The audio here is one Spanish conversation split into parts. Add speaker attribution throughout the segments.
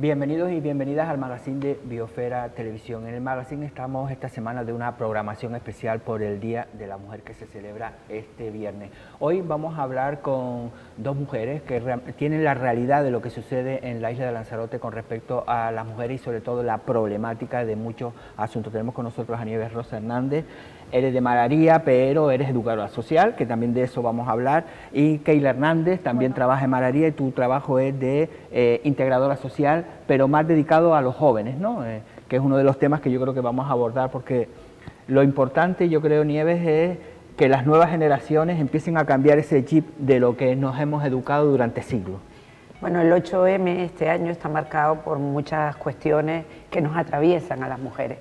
Speaker 1: Bienvenidos y bienvenidas al magazine de Biosfera Televisión. En el magazine estamos esta semana de una programación especial por el Día de la Mujer que se celebra este viernes. Hoy vamos a hablar con dos mujeres que tienen la realidad de lo que sucede en la isla de Lanzarote con respecto a las mujeres y sobre todo la problemática de muchos asuntos. Tenemos con nosotros a Nieves Rosa Hernández. Eres de Mararía, pero eres educadora social, que también de eso vamos a hablar, y Keila Hernández también trabaja en Mararía y tu trabajo es de integradora social, pero más dedicado a los jóvenes, ¿no? Que es uno de los temas que yo creo que vamos a abordar, porque lo importante, yo creo, Nieves, es que las nuevas generaciones empiecen a cambiar ese chip de lo que nos hemos educado durante siglos.
Speaker 2: Bueno, el 8M este año está marcado por muchas cuestiones que nos atraviesan a las mujeres.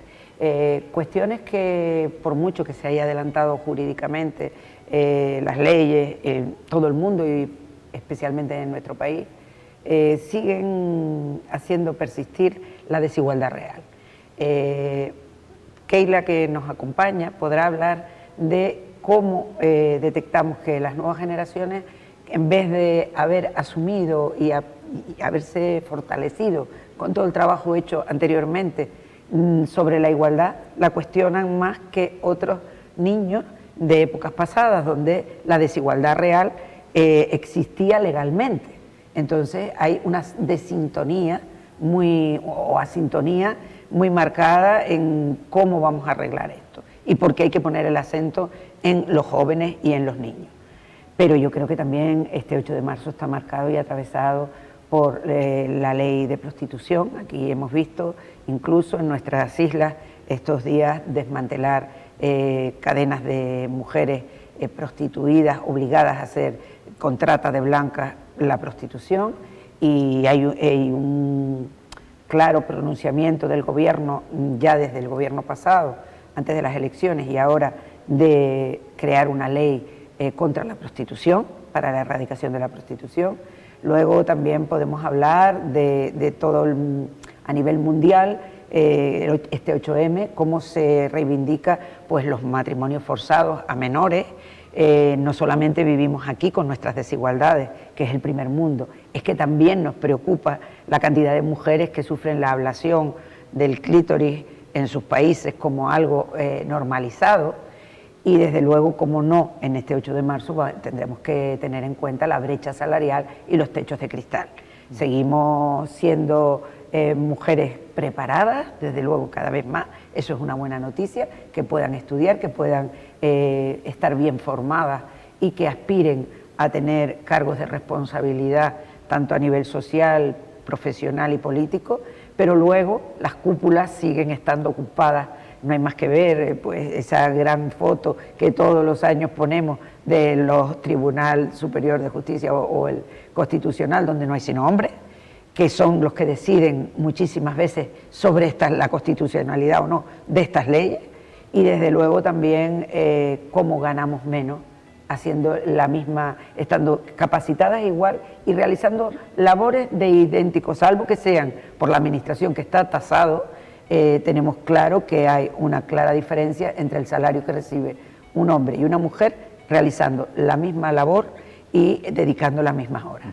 Speaker 2: Cuestiones que, por mucho que se haya adelantado jurídicamente, las leyes, todo el mundo y especialmente en nuestro país, siguen haciendo persistir la desigualdad real. Keila, que nos acompaña, podrá hablar de cómo detectamos que las nuevas generaciones, en vez de haber asumido y haberse fortalecido con todo el trabajo hecho anteriormente sobre la igualdad, la cuestionan más que otros niños de épocas pasadas, donde la desigualdad real existía legalmente. Entonces hay una desintonía o asintonía muy marcada en cómo vamos a arreglar esto y por qué hay que poner el acento en los jóvenes y en los niños. Pero yo creo que también este 8 de marzo está marcado y atravesado por la ley de prostitución. Aquí hemos visto incluso en nuestras islas estos días desmantelar cadenas de mujeres prostituidas obligadas a hacer con trata de blancas la prostitución, y hay un claro pronunciamiento del gobierno ya desde el gobierno pasado, antes de las elecciones y ahora, de crear una ley contra la prostitución, para la erradicación de la prostitución. Luego también podemos hablar de todo a nivel mundial, este 8M, cómo se reivindica pues, los matrimonios forzados a menores. No solamente vivimos aquí con nuestras desigualdades, que es el primer mundo, es que también nos preocupa la cantidad de mujeres que sufren la ablación del clítoris en sus países como algo normalizado. Y desde luego, como no, en este 8 de marzo tendremos que tener en cuenta la brecha salarial y los techos de cristal. Seguimos siendo mujeres preparadas, desde luego cada vez más, eso es una buena noticia, que puedan estudiar, que puedan estar bien formadas y que aspiren a tener cargos de responsabilidad tanto a nivel social, profesional y político, pero luego las cúpulas siguen estando ocupadas. No hay más que ver pues, esa gran foto que todos los años ponemos de los Tribunal Superior de Justicia o el Constitucional, donde no hay sino hombres, que son los que deciden muchísimas veces sobre la constitucionalidad o no de estas leyes, y desde luego también cómo ganamos menos haciendo la misma, estando capacitadas igual y realizando labores de idéntico, salvo que sean por la administración, que está tasado. Tenemos claro que hay una clara diferencia entre el salario que recibe un hombre y una mujer realizando la misma labor y dedicando las mismas horas.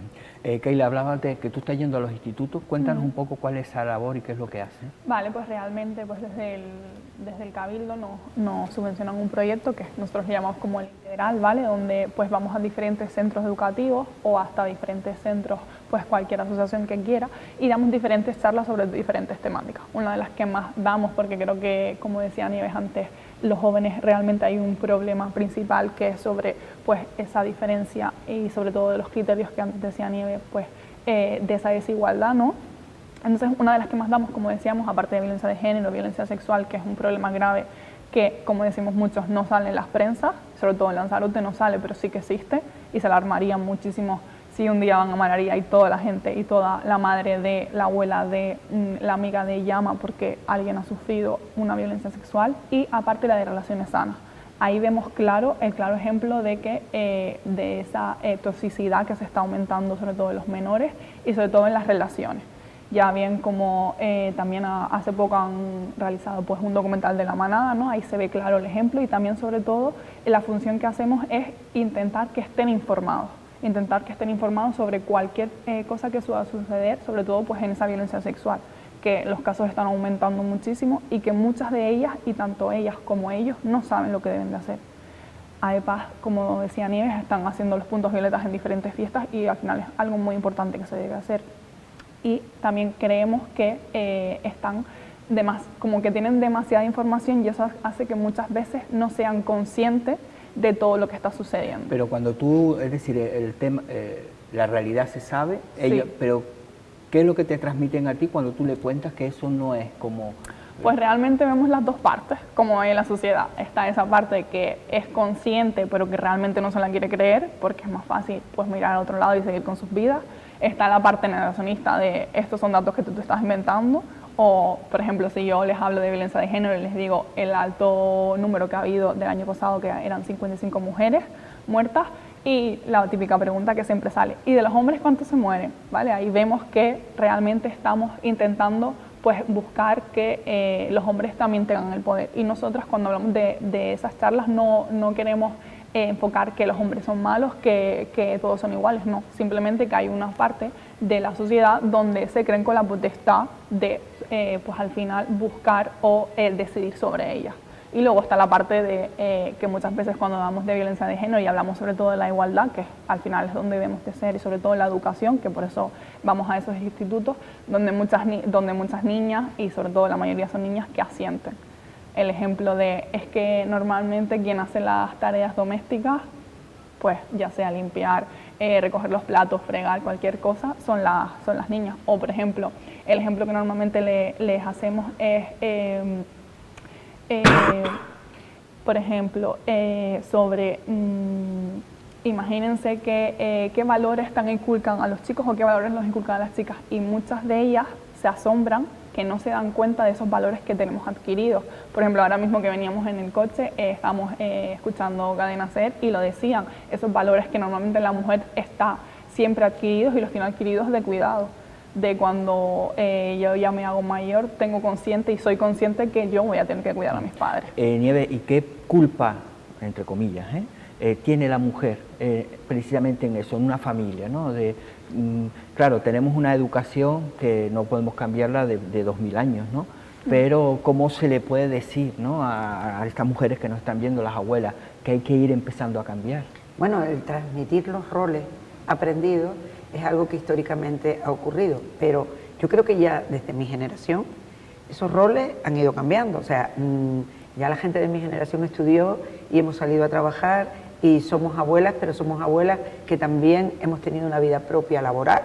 Speaker 1: Keila, hablabas de que tú estás yendo a los institutos. Cuéntanos un poco cuál es esa labor y qué es lo que hacen.
Speaker 3: Vale, pues realmente pues desde el Cabildo nos subvencionan un proyecto que nosotros le llamamos como el integral, ¿vale? Donde pues vamos a diferentes centros educativos o hasta diferentes centros, pues cualquier asociación que quiera, y damos diferentes charlas sobre diferentes temáticas. Una de las que más damos, porque creo que, como decía Nieves antes, los jóvenes realmente hay un problema principal que es sobre pues esa diferencia y sobre todo de los criterios que antes decía Nieves, pues de esa desigualdad, ¿no? Entonces, una de las que más damos, como decíamos, aparte de violencia de género, violencia sexual, que es un problema grave que, como decimos muchos, no sale en las prensas, sobre todo en Lanzarote no sale, pero sí que existe, y se alarmarían muchísimo si un día van a Mararía y toda la gente y toda la madre de la abuela de la amiga de llama porque alguien ha sufrido una violencia sexual. Y aparte la de relaciones sanas. Ahí vemos el claro ejemplo de que de esa toxicidad que se está aumentando sobre todo en los menores y sobre todo en las relaciones. Ya bien como también hace poco han realizado pues un documental de La Manada, ¿no? Ahí se ve claro el ejemplo, y también sobre todo la función que hacemos es intentar que estén informados. intentar que estén informados sobre cualquier cosa que pueda suceder, sobre todo pues en esa violencia sexual, que los casos están aumentando muchísimo y que muchas de ellas, y tanto ellas como ellos, no saben lo que deben de hacer. AEPAS, como decía Nieves, están haciendo los puntos violetas en diferentes fiestas y al final es algo muy importante que se debe hacer. Y también creemos que como que tienen demasiada información y eso hace que muchas veces no sean conscientes de todo lo que está sucediendo.
Speaker 1: Pero cuando tú, es decir, el tema, la realidad se sabe,
Speaker 3: Sí.
Speaker 1: pero ¿qué es lo que te transmiten a ti cuando tú le cuentas que eso no es como...?
Speaker 3: Pues realmente vemos las dos partes, como hay en la sociedad. Está esa parte que es consciente, pero que realmente no se la quiere creer, porque es más fácil pues mirar a otro lado y seguir con sus vidas. Está la parte negacionista de estos son datos que tú te estás inventando, o por ejemplo, si yo les hablo de violencia de género y les digo el alto número que ha habido del año pasado, que eran 55 mujeres muertas, y la típica pregunta que siempre sale, ¿y de los hombres cuántos se mueren? ¿Vale? Ahí vemos que realmente estamos intentando pues buscar que los hombres también tengan el poder. Y nosotras cuando hablamos de esas charlas no queremos enfocar que los hombres son malos, que todos son iguales, no. Simplemente que hay una parte de la sociedad donde se creen con la potestad de pues al final buscar o decidir sobre ellas. Y luego está la parte de que muchas veces cuando hablamos de violencia de género y hablamos sobre todo de la igualdad, que al final es donde debemos de ser, y sobre todo la educación, que por eso vamos a esos institutos, donde muchas niñas, y sobre todo la mayoría son niñas, que asienten. El ejemplo es que normalmente quien hace las tareas domésticas, pues ya sea limpiar, recoger los platos, fregar, cualquier cosa, son las niñas. O por ejemplo, el ejemplo que normalmente les hacemos es... por ejemplo, sobre, imagínense qué valores tan inculcan a los chicos o qué valores los inculcan a las chicas, y muchas de ellas se asombran que no se dan cuenta de esos valores que tenemos adquiridos. Por ejemplo, ahora mismo que veníamos en el coche, estamos escuchando Cadena Ser y lo decían, esos valores que normalmente la mujer está siempre adquiridos y los tiene adquiridos de cuidado. De cuando yo ya me hago mayor, tengo consciente y soy consciente que yo voy a tener que cuidar a mis padres.
Speaker 1: Nieves, ¿y qué culpa, entre comillas, tiene la mujer precisamente en eso, en una familia, ¿no? Claro, tenemos una educación que no podemos cambiarla de 2000 años, ¿no? Pero ¿cómo se le puede decir, ¿no?, a estas mujeres que nos están viendo, las abuelas, que hay que ir empezando a cambiar?
Speaker 2: Bueno, el transmitir los roles aprendidos es algo que históricamente ha ocurrido, pero yo creo que ya desde mi generación esos roles han ido cambiando. O sea, ya la gente de mi generación estudió y hemos salido a trabajar y somos abuelas, pero somos abuelas que también hemos tenido una vida propia laboral.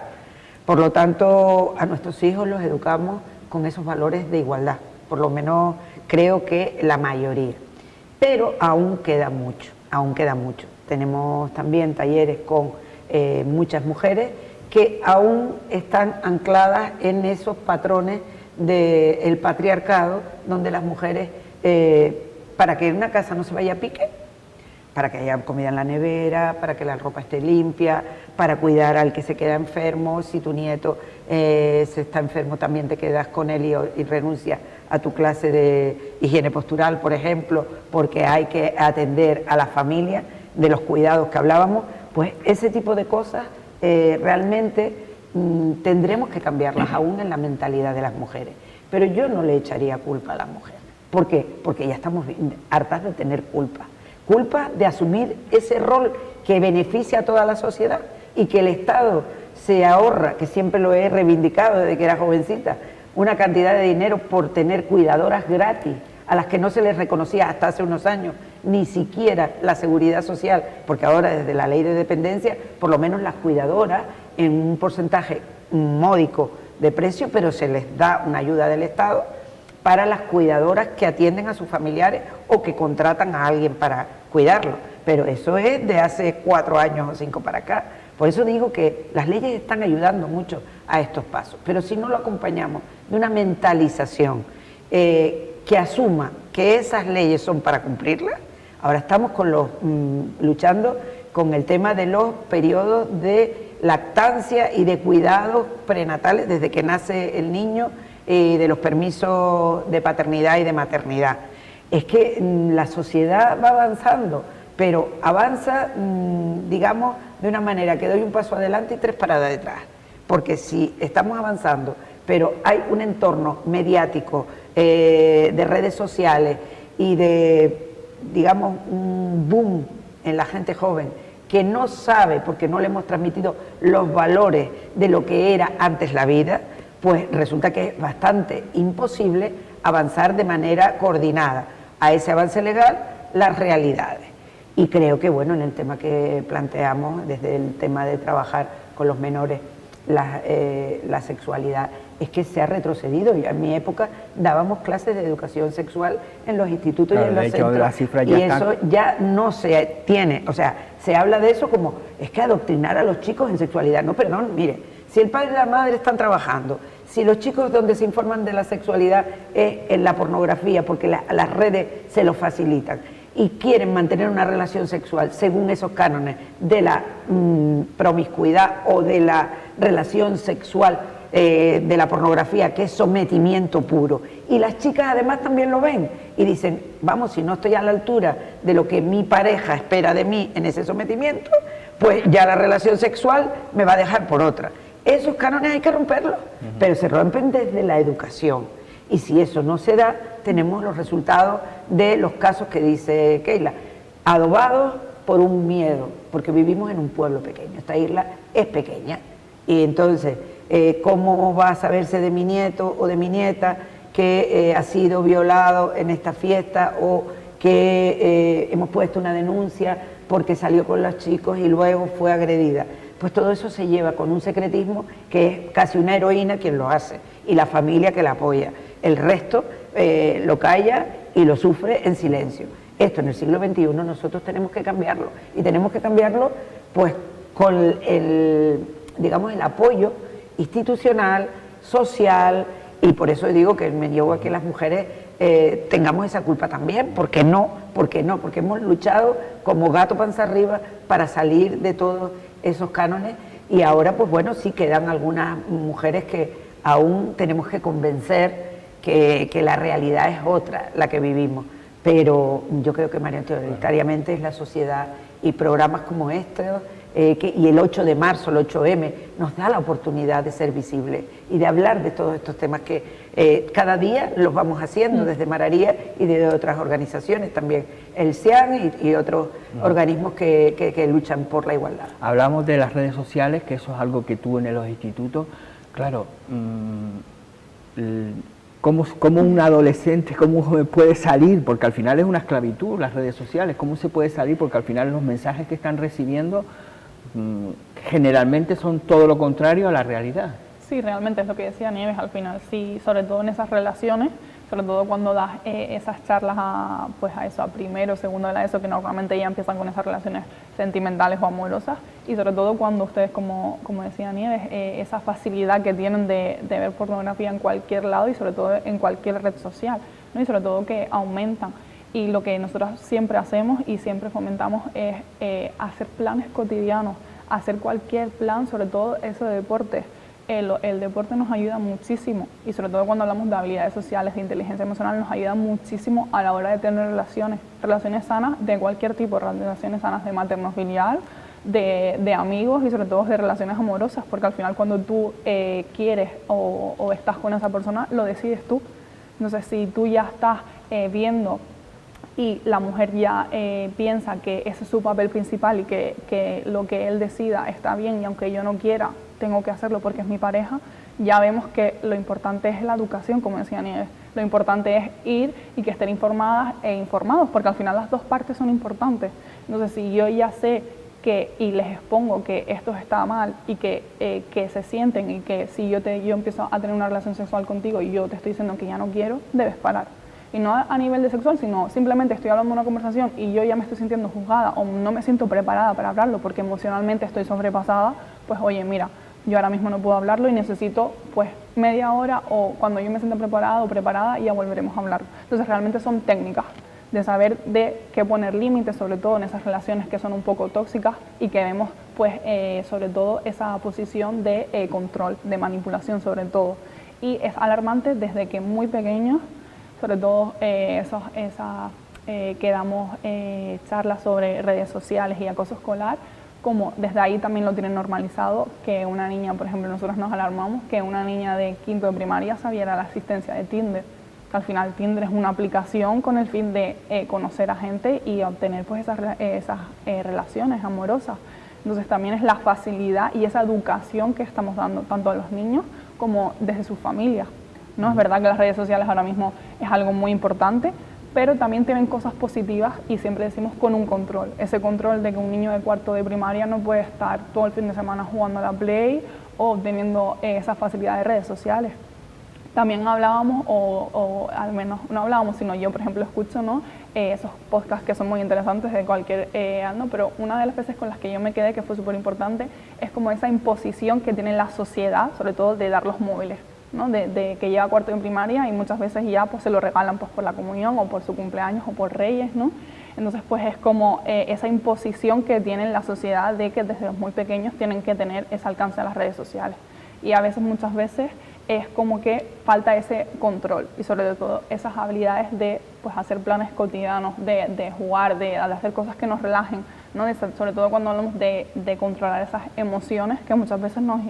Speaker 2: Por lo tanto, a nuestros hijos los educamos con esos valores de igualdad, por lo menos creo que la mayoría. Pero aún queda mucho, aún queda mucho. Tenemos también talleres con muchas mujeres que aún están ancladas en esos patrones del patriarcado, donde las mujeres, para que en una casa no se vaya a pique, para que haya comida en la nevera, para que la ropa esté limpia, para cuidar al que se queda enfermo, si tu nieto se está enfermo también te quedas con él y renuncias a tu clase de higiene postural, por ejemplo, porque hay que atender a la familia, de los cuidados que hablábamos. Pues ese tipo de cosas realmente tendremos que cambiarlas aún en la mentalidad de las mujeres. Pero yo no le echaría culpa a las mujeres. ¿Por qué? Porque ya estamos hartas de tener culpa. Culpa de asumir ese rol que beneficia a toda la sociedad y que el Estado se ahorra, que siempre lo he reivindicado desde que era jovencita, una cantidad de dinero por tener cuidadoras gratis, a las que no se les reconocía hasta hace unos años ni siquiera la seguridad social, porque ahora desde la ley de dependencia, por lo menos las cuidadoras, en un porcentaje módico de precio, pero se les da una ayuda del Estado para las cuidadoras que atienden a sus familiares o que contratan a alguien para cuidarlo. Pero eso es de hace 4 años o 5 para acá. Por eso digo que las leyes están ayudando mucho a estos pasos, pero si no lo acompañamos de una mentalización que asuma que esas leyes son para cumplirlas. Ahora estamos con luchando con el tema de los periodos de lactancia y de cuidados prenatales desde que nace el niño, de los permisos de paternidad y de maternidad. Es que la sociedad va avanzando, pero avanza, digamos, de una manera que doy un paso adelante y 3 paradas detrás. Porque si estamos avanzando, pero hay un entorno mediático, de redes sociales y de, digamos, un boom en la gente joven que no sabe, porque no le hemos transmitido los valores de lo que era antes la vida, pues resulta que es bastante imposible avanzar de manera coordinada a ese avance legal las realidades. Y creo que, bueno, en el tema que planteamos, desde el tema de trabajar con los menores la sexualidad, es que se ha retrocedido. Y en mi época dábamos clases de educación sexual en los institutos, claro, y en los centros, y eso ya no se tiene, o sea, se habla de eso como, es que adoctrinar a los chicos en sexualidad. No, perdón, mire, si el padre y la madre están trabajando, si los chicos donde se informan de la sexualidad es en la pornografía, porque las redes se lo facilitan, y quieren mantener una relación sexual según esos cánones de la promiscuidad o de la relación sexual de la pornografía, que es sometimiento puro, y las chicas además también lo ven y dicen, vamos, si no estoy a la altura de lo que mi pareja espera de mí en ese sometimiento, pues ya la relación sexual me va a dejar por otra. Esos cánones hay que romperlos, pero se rompen desde la educación, y si eso no se da, tenemos los resultados de los casos que dice Keila, adobados por un miedo, porque vivimos en un pueblo pequeño, esta isla es pequeña, y entonces, ¿cómo va a saberse de mi nieto o de mi nieta que ha sido violado en esta fiesta, o que hemos puesto una denuncia porque salió con los chicos y luego fue agredida? Pues todo eso se lleva con un secretismo que es casi una heroína quien lo hace, y la familia que la apoya. El resto lo calla y lo sufre en silencio. Esto en el siglo XXI nosotros tenemos que cambiarlo, y tenemos que cambiarlo pues con digamos, el apoyo institucional, social, y por eso digo que me llevo a que las mujeres tengamos esa culpa también. ¿Por qué no? Porque hemos luchado como gato panza arriba para salir de todos esos cánones, y ahora pues bueno, sí quedan algunas mujeres que aún tenemos que convencer que la realidad es otra, la que vivimos, pero yo creo que mayoritariamente es la sociedad, y programas como este y el 8 de marzo, el 8M, nos da la oportunidad de ser visibles y de hablar de todos estos temas que cada día los vamos haciendo desde Mararía y de otras organizaciones también, el CIAN y otros organismos que luchan por la igualdad.
Speaker 1: Hablamos de las redes sociales, que eso es algo que tú en los institutos, claro, ¿cómo un adolescente, cómo puede salir? Porque al final es una esclavitud las redes sociales. ¿Cómo se puede salir? Porque al final los mensajes que están recibiendo generalmente son todo lo contrario a la realidad.
Speaker 3: Sí, realmente es lo que decía Nieves al final, sí, sobre todo en esas relaciones, sobre todo cuando das esas charlas a primero, segundo de la ESO, que normalmente ya empiezan con esas relaciones sentimentales o amorosas, y sobre todo cuando ustedes, como decía Nieves, esa facilidad que tienen de ver pornografía en cualquier lado y sobre todo en cualquier red social, ¿no? Y sobre todo que aumentan. Y lo que nosotros siempre hacemos y siempre fomentamos es hacer planes cotidianos, hacer cualquier plan, sobre todo eso de deporte. El deporte nos ayuda muchísimo, y sobre todo cuando hablamos de habilidades sociales, de inteligencia emocional, nos ayuda muchísimo a la hora de tener relaciones sanas de cualquier tipo, relaciones sanas de materno-filial, de amigos, y sobre todo de relaciones amorosas, porque al final cuando tú quieres o estás con esa persona, lo decides tú. Entonces, si tú ya estás viendo y la mujer ya piensa que ese es su papel principal y que lo que él decida está bien, y aunque yo no quiera, tengo que hacerlo porque es mi pareja, ya vemos que lo importante es la educación, como decía Nieves. Lo importante es ir y que estén informadas e informados, porque al final las dos partes son importantes. Entonces, si yo ya sé y les expongo que esto está mal y que se sienten, y que si yo empiezo a tener una relación sexual contigo y yo te estoy diciendo que ya no quiero, debes parar. Y no a nivel de sexual, sino simplemente estoy hablando de una conversación y yo ya me estoy sintiendo juzgada o no me siento preparada para hablarlo porque emocionalmente estoy sobrepasada, pues oye, mira, yo ahora mismo no puedo hablarlo y necesito pues media hora, o cuando yo me sienta preparada o preparada ya volveremos a hablar. Entonces realmente son técnicas de saber de qué poner límites, sobre todo en esas relaciones que son un poco tóxicas y que vemos pues sobre todo esa posición de control, de manipulación sobre todo. Y es alarmante desde que muy pequeños, sobre todo esa que damos charlas sobre redes sociales y acoso escolar, como desde ahí también lo tienen normalizado, que una niña, por ejemplo, nosotros nos alarmamos que una niña de quinto de primaria sabiera la existencia de Tinder. Al final Tinder es una aplicación con el fin de conocer a gente y obtener pues esas relaciones amorosas. Entonces también es la facilidad y esa educación que estamos dando tanto a los niños como desde sus familias, ¿no? Es verdad que las redes sociales ahora mismo es algo muy importante, pero también tienen cosas positivas y siempre decimos con un control. Ese control de que un niño de cuarto de primaria no puede estar todo el fin de semana jugando a la Play o teniendo esa facilidad de redes sociales. También hablábamos, o al menos no hablábamos, sino yo, por ejemplo, escucho, ¿no? Esos podcasts que son muy interesantes de cualquier año, pero una de las veces con las que yo me quedé, que fue súper importante, es como esa imposición que tiene la sociedad, sobre todo de dar los móviles, ¿no? De que llega a cuarto de primaria y muchas veces ya pues, se lo regalan pues, por la comunión o por su cumpleaños o por Reyes, ¿no? Entonces pues es como esa imposición que tiene la sociedad de que desde los muy pequeños tienen que tener ese alcance a las redes sociales. Y a veces, muchas veces, es como que falta ese control y sobre todo esas habilidades de pues, hacer planes cotidianos, de jugar, de hacer cosas que nos relajen, ¿no? Sobre todo cuando hablamos de controlar esas emociones que muchas veces nos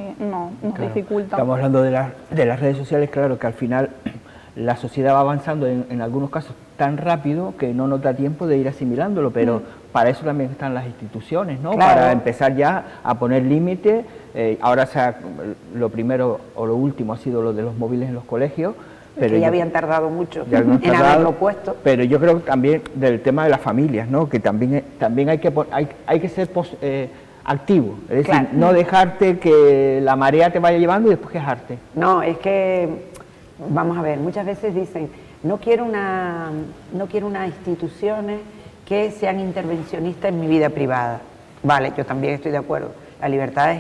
Speaker 3: dificultan.
Speaker 1: Estamos hablando de las redes sociales, claro, que al final la sociedad va avanzando en algunos casos tan rápido que no nos da tiempo de ir asimilándolo, pero para eso también están las instituciones, ¿no?
Speaker 2: Claro.
Speaker 1: Para empezar ya a poner límites. Ahora lo primero o lo último ha sido lo de los móviles en los colegios.
Speaker 2: Pero ya habían tardado mucho en haberlo puesto.
Speaker 1: Pero yo creo que también del tema de las familias, ¿no? Que también hay que ser activo, es decir, claro, no dejarte que la marea te vaya llevando y después quejarte.
Speaker 2: No, es que, vamos a ver, muchas veces dicen, no quiero unas instituciones que sean intervencionistas en mi vida privada. Vale, yo también estoy de acuerdo. La libertad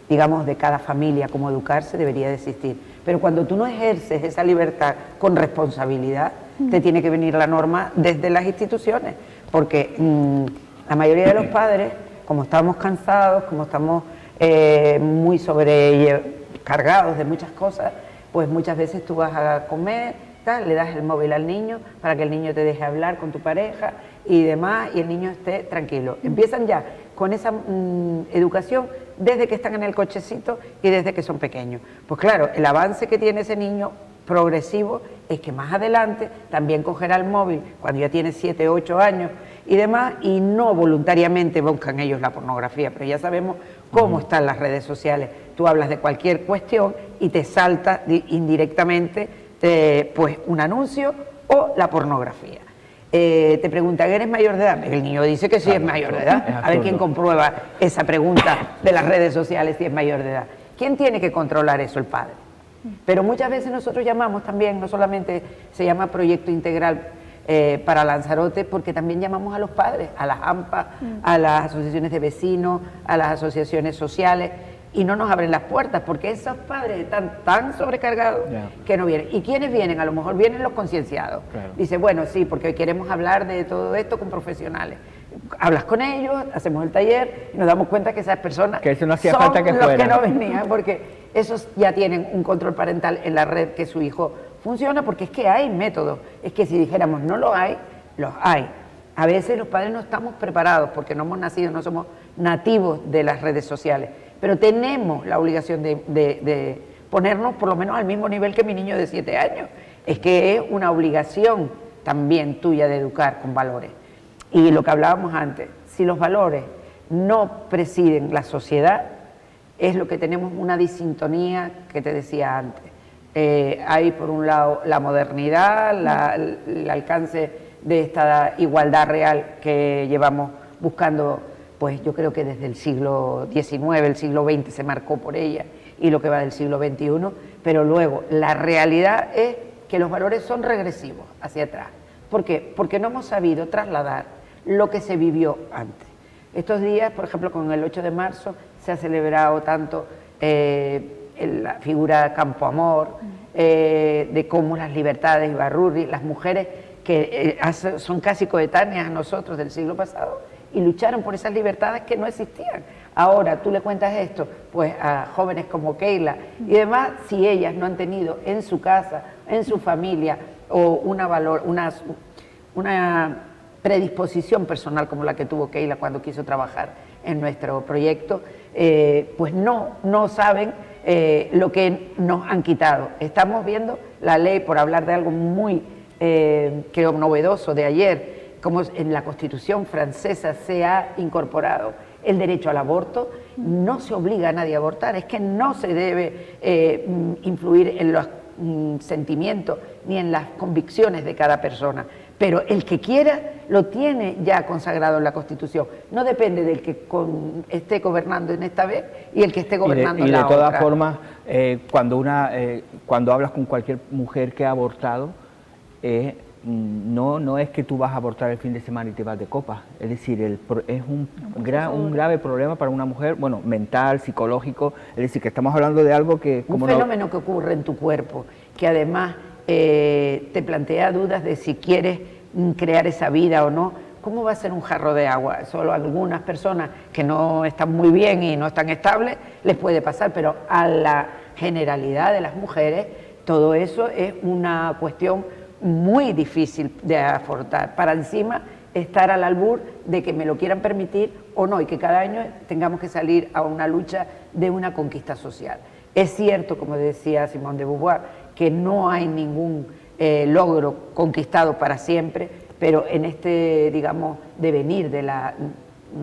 Speaker 2: digamos, de cada familia, como educarse, debería de existir. Pero cuando tú no ejerces esa libertad con responsabilidad, te tiene que venir la norma desde las instituciones, porque la mayoría de los padres, como estamos cansados, como estamos muy sobrecargados de muchas cosas, pues muchas veces tú vas a comer, le das el móvil al niño para que el niño te deje hablar con tu pareja y demás, y el niño esté tranquilo. Empiezan ya con esa educación desde que están en el cochecito y desde que son pequeños. Pues claro, el avance que tiene ese niño progresivo es que más adelante también cogerá el móvil cuando ya tiene 7, 8 años y demás, y no voluntariamente buscan ellos la pornografía, pero ya sabemos cómo están las redes sociales. Tú hablas de cualquier cuestión y te salta indirectamente pues un anuncio o la pornografía. Te preguntan, ¿eres mayor de edad? El niño dice que sí, claro, es mayor de edad. A ver quién comprueba esa pregunta de las redes sociales si es mayor de edad. ¿Quién tiene que controlar eso? El padre. Pero muchas veces nosotros llamamos también, no solamente se llama proyecto integral para Lanzarote, porque también llamamos a los padres, a las AMPA, a las asociaciones de vecinos, a las asociaciones sociales, y no nos abren las puertas, porque esos padres están tan sobrecargados que no vienen. ¿Y quiénes vienen? A lo mejor vienen los concienciados. Claro. Dice, bueno, sí, porque queremos hablar de todo esto con profesionales. Hablas con ellos, hacemos el taller y nos damos cuenta que esas personas
Speaker 1: que eso no hacía
Speaker 3: son
Speaker 1: falta que
Speaker 3: los
Speaker 1: fueran.
Speaker 3: que no venían, porque esos ya tienen un control parental en la red que su hijo funciona, porque es que hay métodos. Es que si dijéramos no lo hay, los hay. A veces los padres no estamos preparados porque no hemos nacido, no somos nativos de las redes sociales. Pero tenemos la obligación de ponernos por lo menos al mismo nivel que mi niño de 7 años. Es que es una obligación también tuya de educar con valores. Y lo que hablábamos antes, si los valores no presiden la sociedad, es lo que tenemos una disintonía que te decía antes. Hay por un lado la modernidad, el alcance de esta igualdad real que llevamos buscando, pues yo creo que desde el siglo XIX, el siglo XX se marcó por ella y lo que va del siglo XXI, pero luego la realidad es que los valores son regresivos hacia atrás. ¿Por qué? Porque no hemos sabido trasladar lo que se vivió antes. Estos días, por ejemplo, con el 8 de marzo se ha celebrado tanto la figura Campo Amor, de cómo las libertades, Ibarrurri, las mujeres que son casi coetáneas a nosotros del siglo pasado, y lucharon por esas libertades que no existían. Ahora tú le cuentas esto pues a jóvenes como Keila y demás, si ellas no han tenido en su casa, en su familia, o
Speaker 2: una predisposición personal como la que tuvo Keila cuando quiso trabajar en nuestro proyecto, pues no saben lo que nos han quitado. Estamos viendo la ley, por hablar de algo muy, creo, novedoso de ayer, como en la Constitución francesa se ha incorporado el derecho al aborto. No se obliga a nadie a abortar, es que no se debe influir en los sentimientos ni en las convicciones de cada persona, pero el que quiera lo tiene ya consagrado en la Constitución. No depende del que esté gobernando en esta vez y el que esté gobernando en la otra.
Speaker 1: Y de todas formas, cuando hablas con cualquier mujer que ha abortado, no es que tú vas a abortar el fin de semana y te vas de copa. Es decir, es un grave problema para una mujer, bueno, mental, psicológico. Es decir, que estamos hablando de algo que...
Speaker 2: Un fenómeno que ocurre en tu cuerpo, que además te plantea dudas de si quieres crear esa vida o no. ¿Cómo va a ser un jarro de agua? Solo a algunas personas que no están muy bien y no están estables les puede pasar, pero a la generalidad de las mujeres todo eso es una cuestión muy difícil de afrontar, para encima estar al albur de que me lo quieran permitir o no, y que cada año tengamos que salir a una lucha de una conquista social. Es cierto, como decía Simone de Beauvoir, que no hay ningún logro conquistado para siempre, pero en este, digamos, devenir de las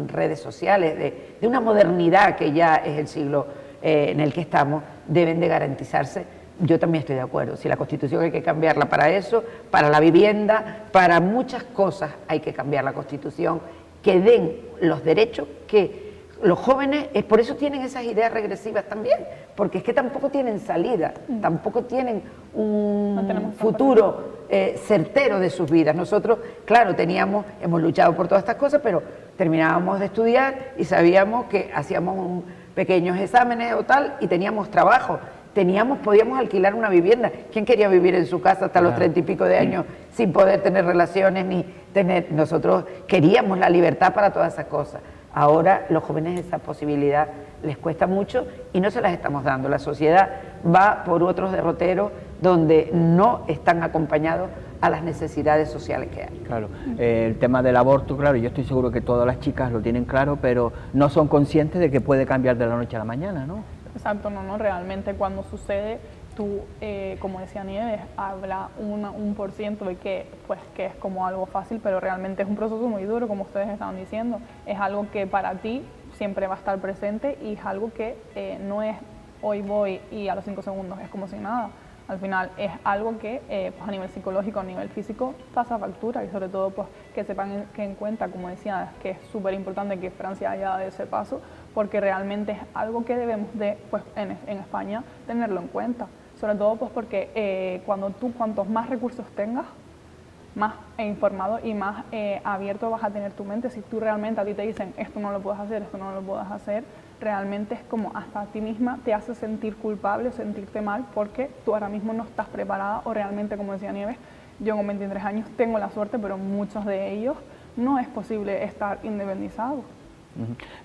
Speaker 2: redes sociales, de una modernidad que ya es el siglo en el que estamos, deben de garantizarse. Yo también estoy de acuerdo, si la Constitución hay que cambiarla para eso, para la vivienda, para muchas cosas hay que cambiar la Constitución, que den los derechos que los jóvenes, por eso tienen esas ideas regresivas también, porque es que tampoco tienen salida, tampoco tienen un futuro certero de sus vidas. Nosotros, claro, hemos luchado por todas estas cosas, pero terminábamos de estudiar y sabíamos que hacíamos pequeños exámenes o tal y teníamos trabajo. Podíamos alquilar una vivienda. ¿Quién quería vivir en su casa hasta los 30 y pico de años sin poder tener relaciones ni tener? Nosotros queríamos la libertad para todas esas cosas. Ahora los jóvenes esa posibilidad les cuesta mucho y no se las estamos dando. La sociedad va por otros derroteros donde no están acompañados a las necesidades sociales que hay.
Speaker 1: Claro, el tema del aborto, claro, yo estoy seguro que todas las chicas lo tienen claro, pero no son conscientes de que puede cambiar de la noche a la mañana, ¿no?
Speaker 3: Exacto, no, realmente cuando sucede, tú, como decía Nieves, habla un por ciento de que es como algo fácil, pero realmente es un proceso muy duro, como ustedes estaban diciendo. Es algo que para ti siempre va a estar presente y es algo que no es hoy voy y a los 5 segundos es como si nada. Al final es algo que pues a nivel psicológico, a nivel físico pasa factura y sobre todo pues que sepan que en cuenta, como decía, que es súper importante que Francia haya dado ese paso, porque realmente es algo que debemos de, pues en España, tenerlo en cuenta. Sobre todo pues porque cuantos más recursos tengas, más informado y más abierto vas a tener tu mente. Si tú realmente a ti te dicen esto no lo puedes hacer, esto no lo puedes hacer, realmente es como hasta a ti misma te hace sentir culpable o sentirte mal porque tú ahora mismo no estás preparada o realmente, como decía Nieves, yo con 23 años tengo la suerte, pero muchos de ellos no es posible estar independizados.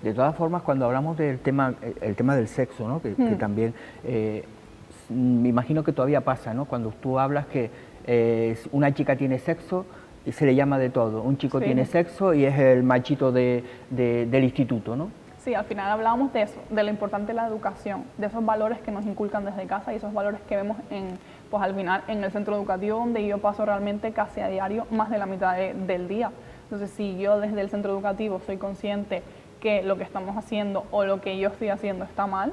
Speaker 1: De todas formas, cuando hablamos del tema, el tema del sexo, ¿no? que también me imagino que todavía pasa, ¿no? Cuando tú hablas que una chica tiene sexo y se le llama de todo, un chico tiene sexo y es el machito del instituto, ¿no?
Speaker 3: Sí, al final hablábamos de eso, de lo importante de la educación, de esos valores que nos inculcan desde casa y esos valores que vemos pues al final en el centro educativo donde yo paso realmente casi a diario más de la mitad del día. Entonces, si yo desde el centro educativo soy consciente que lo que estamos haciendo o lo que yo estoy haciendo está mal,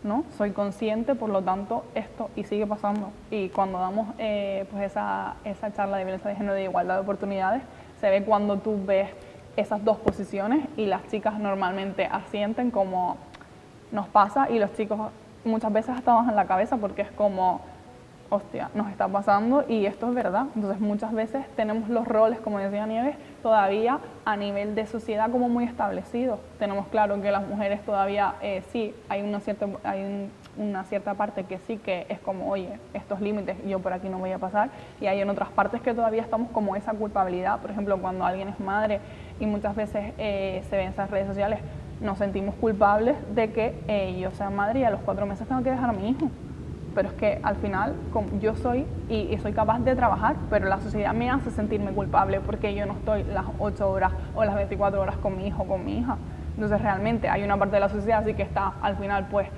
Speaker 3: ¿no? Soy consciente, por lo tanto, esto y sigue pasando. Y cuando damos pues esa charla de violencia de género de igualdad de oportunidades, se ve cuando tú ves esas dos posiciones y las chicas normalmente asienten como nos pasa y los chicos muchas veces hasta bajan la cabeza porque es como, hostia, nos está pasando y esto es verdad. Entonces muchas veces tenemos los roles, como decía Nieves, todavía a nivel de sociedad como muy establecidos. Tenemos claro que las mujeres todavía sí, hay una cierta parte que sí que es como, oye, estos límites yo por aquí no voy a pasar, y hay en otras partes que todavía estamos como esa culpabilidad. Por ejemplo, cuando alguien es madre y muchas veces se ve en esas redes sociales, nos sentimos culpables de que yo sea madre y a los 4 meses tengo que dejar a mi hijo. pero es que al final yo soy y soy capaz de trabajar, pero la sociedad me hace sentirme culpable porque yo no estoy las 8 horas o las 24 horas con mi hijo o con mi hija. Entonces realmente hay una parte de la sociedad así que está al final pues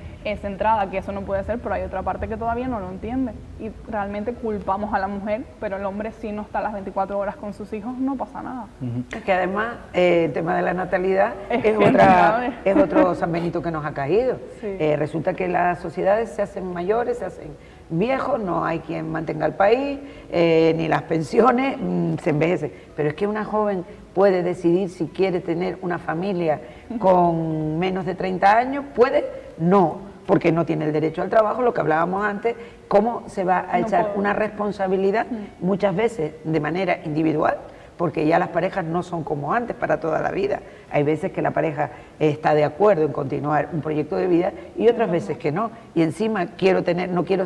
Speaker 3: centrada que eso no puede ser, pero hay otra parte que todavía no lo entiende y realmente culpamos a la mujer, pero el hombre si no está las 24 horas con sus hijos no pasa nada.
Speaker 2: Es que además el tema de la natalidad es otro San Benito que nos ha caído.
Speaker 3: Sí.
Speaker 2: Resulta que las sociedades se hacen mayores, se hacen viejos, no hay quien mantenga el país, ni las pensiones, se envejece. Pero es que una joven puede decidir si quiere tener una familia con menos de 30 años, puede, no, porque no tiene el derecho al trabajo, lo que hablábamos antes, cómo se va a echar una responsabilidad muchas veces de manera individual, porque ya las parejas no son como antes para toda la vida. Hay veces que la pareja está de acuerdo en continuar un proyecto de vida y otras veces que no. Y encima no quiero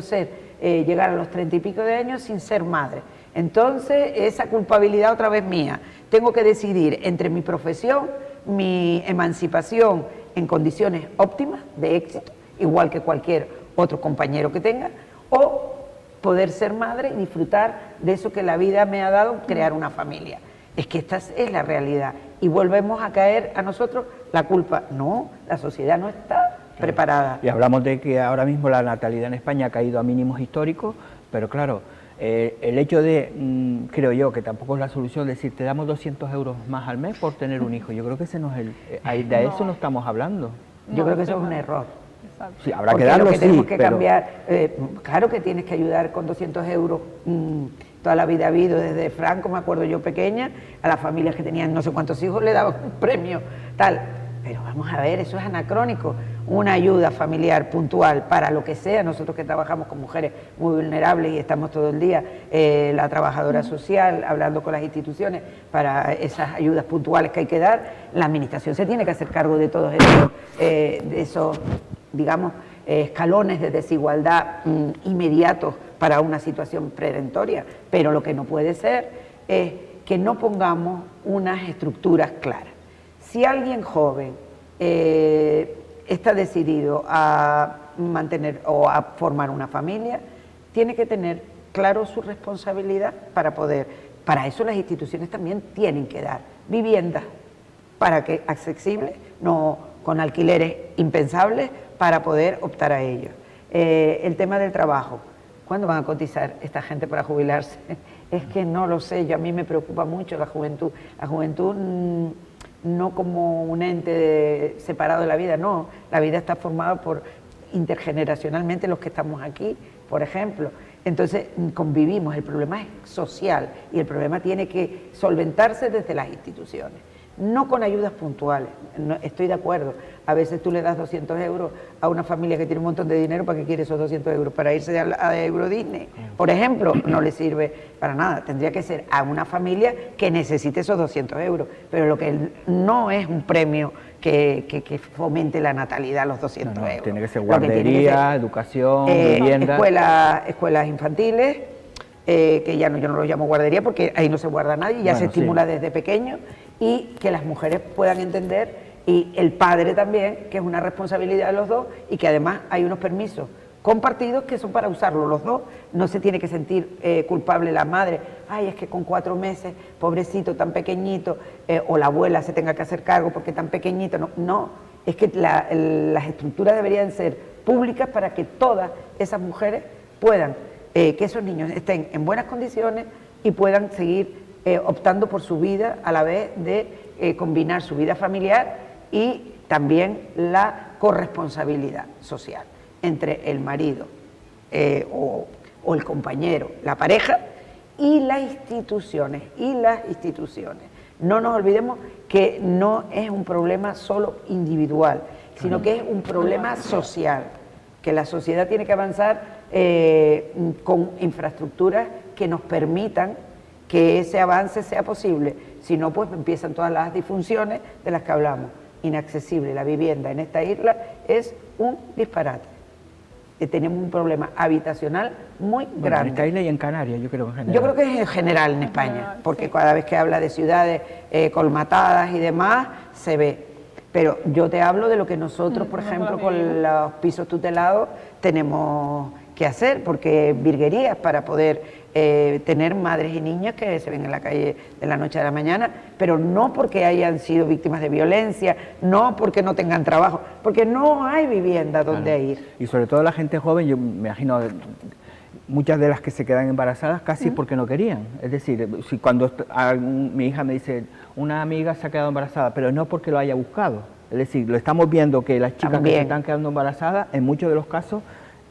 Speaker 2: llegar a los 30 y pico de años sin ser madre. Entonces, esa culpabilidad otra vez mía. Tengo que decidir entre mi profesión, mi emancipación en condiciones óptimas de éxito, igual que cualquier otro compañero que tenga, o poder ser madre y disfrutar de eso que la vida me ha dado, crear una familia. Es que esta es la realidad. Y volvemos a caer a nosotros la culpa. No, la sociedad no está preparada.
Speaker 1: Y hablamos de que ahora mismo la natalidad en España ha caído a mínimos históricos, pero claro, el hecho de, creo yo, que tampoco es la solución, decir, te damos 200 euros más al mes por tener un hijo. Yo creo que ese no es de eso no estamos hablando.
Speaker 2: Yo creo que eso es un error.
Speaker 3: Exacto.
Speaker 1: Sí, habrá
Speaker 2: Porque
Speaker 1: que darlo,
Speaker 2: lo que tenemos que
Speaker 1: pero
Speaker 2: cambiar, claro que tienes que ayudar con 200 euros. Toda la vida ha habido, desde Franco, me acuerdo yo pequeña, a las familias que tenían no sé cuántos hijos le daban un premio, tal. Pero vamos a ver, eso es anacrónico. Una ayuda familiar puntual para lo que sea, nosotros que trabajamos con mujeres muy vulnerables y estamos todo el día, la trabajadora social, hablando con las instituciones para esas ayudas puntuales que hay que dar, la administración se tiene que hacer cargo de todos esos digamos, escalones de desigualdad inmediatos para una situación preventoria, pero lo que no puede ser es que no pongamos unas estructuras claras. Si alguien joven está decidido a mantener o a formar una familia, tiene que tener claro su responsabilidad para eso las instituciones también tienen que dar viviendas para que accesibles, no con alquileres impensables, para poder optar a ellos. El tema del trabajo, ¿cuándo van a cotizar esta gente para jubilarse? Es que no lo sé, a mí me preocupa mucho la juventud. La juventud no como un ente separado de la vida, no, la vida está formada por intergeneracionalmente los que estamos aquí, por ejemplo. Entonces convivimos, el problema es social y el problema tiene que solventarse desde las instituciones. No con ayudas puntuales, no, estoy de acuerdo. A veces tú le das 200 euros a una familia que tiene un montón de dinero, ¿para qué quiere esos 200 euros? Para irse a Euro Disney, por ejemplo, no le sirve para nada. Tendría que ser a una familia que necesite esos 200 euros, pero lo que no es un premio que fomente la natalidad, los 200 euros.
Speaker 1: Tiene que ser guardería, educación, vivienda.
Speaker 2: Escuelas infantiles, que ya no, yo no lo llamo guardería porque ahí no se guarda nadie, ya se estimula desde pequeño, y que las mujeres puedan entender, y el padre también, que es una responsabilidad de los dos, y que además hay unos permisos compartidos que son para usarlo los dos. No se tiene que sentir culpable la madre, ay, es que con 4 meses, pobrecito, tan pequeñito, o la abuela se tenga que hacer cargo porque tan pequeñito. No, es que las estructuras deberían ser públicas para que todas esas mujeres puedan, que esos niños estén en buenas condiciones y puedan seguir optando por su vida a la vez de combinar su vida familiar y también la corresponsabilidad social entre el marido o el compañero, la pareja y las instituciones. No nos olvidemos que no es un problema solo individual, sino que es un problema social, que la sociedad tiene que avanzar con infraestructuras que nos permitan que ese avance sea posible. Si no, pues empiezan todas las disfunciones de las que hablamos. Inaccesible la vivienda en esta isla es un disparate. Tenemos un problema habitacional muy grande.
Speaker 1: En esta isla y en Canarias, yo creo que en general.
Speaker 2: Yo creo que es en general en España, porque cada vez que habla de ciudades colmatadas y demás, se ve. Pero yo te hablo de lo que nosotros, por ejemplo, con los pisos tutelados tenemos que hacer, porque virguerías para poder tener madres y niñas que se ven en la calle de la noche a la mañana, pero no porque hayan sido víctimas de violencia, no porque no tengan trabajo, porque no hay vivienda donde ir.
Speaker 1: Y sobre todo la gente joven, yo me imagino, muchas de las que se quedan embarazadas casi porque no querían. Es decir, si cuando mi hija me dice, una amiga se ha quedado embarazada, pero no porque lo haya buscado. Es decir, lo estamos viendo que las chicas que se están quedando embarazadas, en muchos de los casos,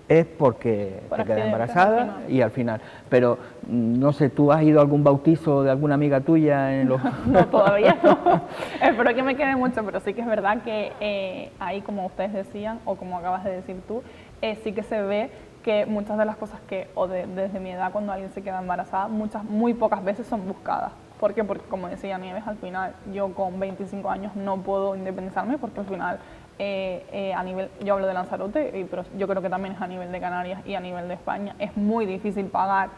Speaker 1: es porque se queda embarazada y al final. Pero, no sé, ¿tú has ido a algún bautizo de alguna amiga tuya en los...?
Speaker 3: No, todavía no. Espero que me quede mucho, pero sí que es verdad que ahí, como ustedes decían, o como acabas de decir tú, sí que se ve que muchas de las cosas que, desde mi edad, cuando alguien se queda embarazada, muy pocas veces son buscadas. ¿Por qué? Porque, como decía Nieves, al final, yo con 25 años no puedo independizarme, porque al final, a nivel, yo hablo de Lanzarote, pero yo creo que también es a nivel de Canarias y a nivel de España, es muy difícil pagar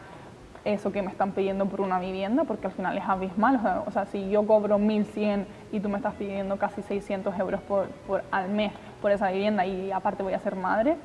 Speaker 3: eso que me están pidiendo por una vivienda, porque al final es abismal. O sea, si yo cobro 1.100 y tú me estás pidiendo casi 600 euros al mes por esa vivienda, y aparte voy a ser madre,